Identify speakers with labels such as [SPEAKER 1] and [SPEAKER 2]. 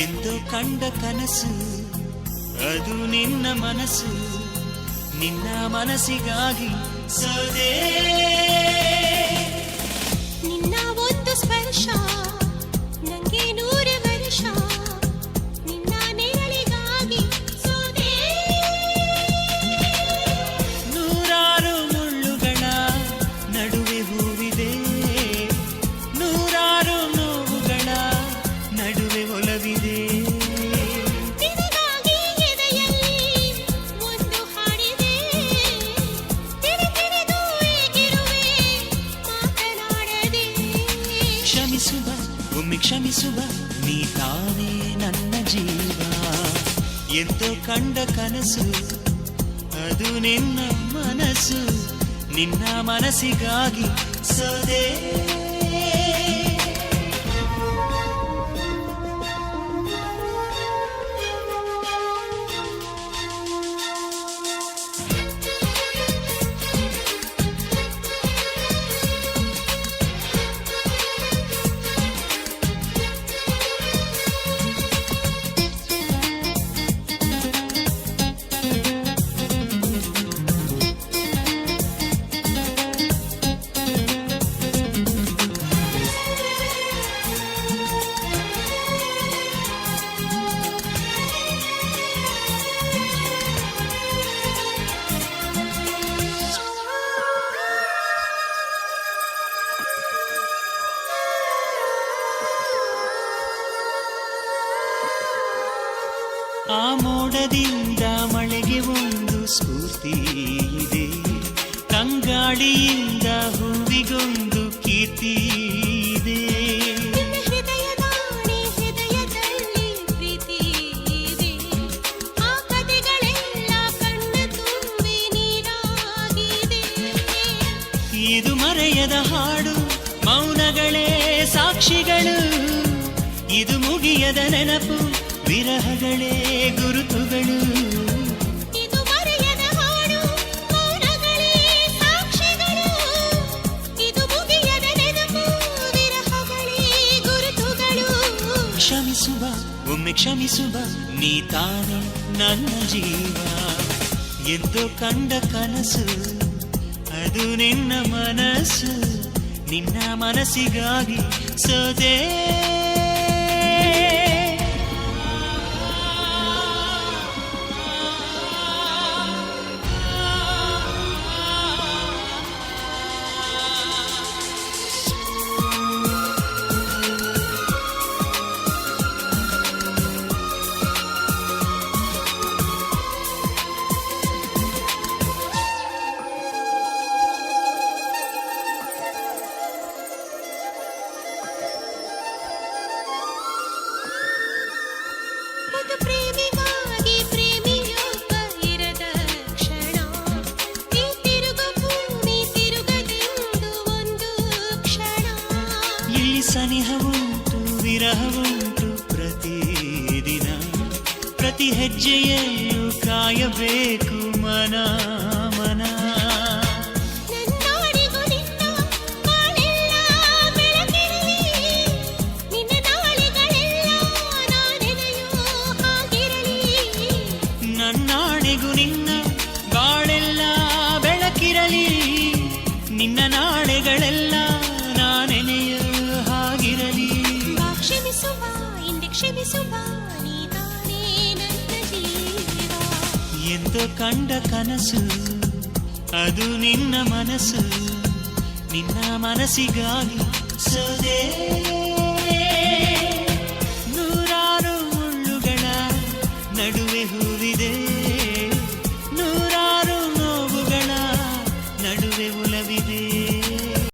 [SPEAKER 1] ಎಂದೋ ಕಂಡ ಕನಸು ಅದು ನಿನ್ನ ಮನಸ್ಸು, ನಿನ್ನ ಮನಸ್ಸಿಗಾಗಿ ಸೋದೆ.
[SPEAKER 2] ನಿನ್ನ ಒಂದು ಸ್ಪರ್ಶ ನಂಗೆ 100 ವರ್ಷ, ನಿನ್ನ ನೆರಳಿಗಾಗಿ ಸೋದೆ.
[SPEAKER 1] ನೂರಾರು ಮುಳ್ಳುಗಳ ನಡುವೆ ಹೂವಿದೆ, ನೂರಾರು ನೋವುಗಳ ನಡುವೆ ಒಲವಿದೆ.
[SPEAKER 2] ನಿನಗಾಗಿ ಎದೆಯಲ್ಲಿ ಒಂದು ಹಾಡಿದೆ, ತಿರುತಿರಿದು ಏಗಿರುವೆ ಮಾತನಾಡದೆ.
[SPEAKER 1] ಕ್ಷಮಿಸುವ ಒಮ್ಮೆ ಕ್ಷಮಿಸುವ, ನೀ ತಾನೇ ನನ್ನ ಜೀವ. ಎಂದೋ ಕಂಡ ಕನಸು ಅದು ನಿನ್ನ ಮನಸ್ಸು, ನಿನ್ನ ಮನಸ್ಸಿಗಾಗಿ ಸೋದೆ. ಆ ಮೋಡದಿಂದ ಮಳೆಗೆ ಒಂದು ಸ್ಫೂರ್ತಿ ಇದೆ, ತಂಗಾಳಿಯಿಂದ ಹೂವಿಗೊಂದು ಕೀರ್ತಿ ಇದೆ.
[SPEAKER 2] ನಿನ್ನ ಹೃದಯದಾಣೆ ಹೃದಯದಲ್ಲಿ ಪ್ರೀತಿ ಇದೆ, ಆ ಕಥೆಗಳೆಲ್ಲ ಕಣ್ಣ ತುಂಬಿ ನೀರಾಗಿದೆ.
[SPEAKER 1] ಇದು ಮರೆಯದ ಹಾಡು, ಮೌನಗಳೇ ಸಾಕ್ಷಿಗಳು, ಇದು ಮುಗಿಯದ ನೆನಪು, ವಿರಹಗಳೇ ಗುರುತುಗಳು.
[SPEAKER 2] ಇದು ಮರೆಯದ ಹಾಡು, ಮೌನಗಳೇ ಸಾಕ್ಷಿಗಳು, ಇದು ಮುಗಿಯದ ನೆನಪು, ವಿರಹಗಳೇ ಗುರುತುಗಳು.
[SPEAKER 1] ಕ್ಷಮಿಸುವ ಒಮ್ಮೆ ಕ್ಷಮಿಸುವ, ನೀ ತಾನೇ ನನ್ನ ಜೀವ. ಎಂದೋ ಕಂಡ ಕನಸು ಅದು ನಿನ್ನ ಮನಸ್ಸು, ನಿನ್ನ ಮನಸ್ಸಿಗಾಗಿ ಸೋದೆ.
[SPEAKER 2] ಒಂದು ಪ್ರೇಮಿಗಾಗಿ ಪ್ರೇಮಿಯೊಬ್ಬ ಇರದ ಕ್ಷಣ, ಈ ತಿರುಗು ಭೂಮಿ ತಿರುಗದೆಂದು ಒಂದು ಕ್ಷಣ.
[SPEAKER 1] ಇಲ್ಲಿ ಸನಿಹವುಂಟು ವಿರಹವುಂಟು ಪ್ರತಿದಿನ, ಪ್ರತಿ ಹೆಜ್ಜೆಯಲ್ಲೂ ಕಾಯಬೇಕು ಮನ ಮನ.
[SPEAKER 2] ನನ್ನಾಡಿಗೂ ನಿನ್ನ ಬಾಳೆಲ್ಲ ಬೆಳಕಿರಲಿ, ನಿನ್ನ ನಾಳೆಗಳೆಲ್ಲ ನಾನೆನೆಯೋ ಹಾಗಿರಲಿ.
[SPEAKER 1] ನನ್ನಾಣೆಗೂ ನಿನ್ನ ಬಾಳೆಲ್ಲ ಬೆಳಕಿರಲಿ, ನಿನ್ನ ನಾಳೆಗಳೆಲ್ಲ ನಾನೆನೆಯ ಹಾಗಿರಲಿ.
[SPEAKER 2] ಬಾ ಕ್ಷಮಿಸುವ ಇಂದೆ ಕ್ಷಮಿಸುವ, ನೀ ತಾನೇ ನನ್ನ ಜೀವ.
[SPEAKER 1] ಎಂದೋ ಕಂಡ ಕನಸು ಅದು ನಿನ್ನ ಮನಸ್ಸು, ನಿನ್ನ ಮನಸ್ಸಿಗಾಗಿ ಸೋದೆ.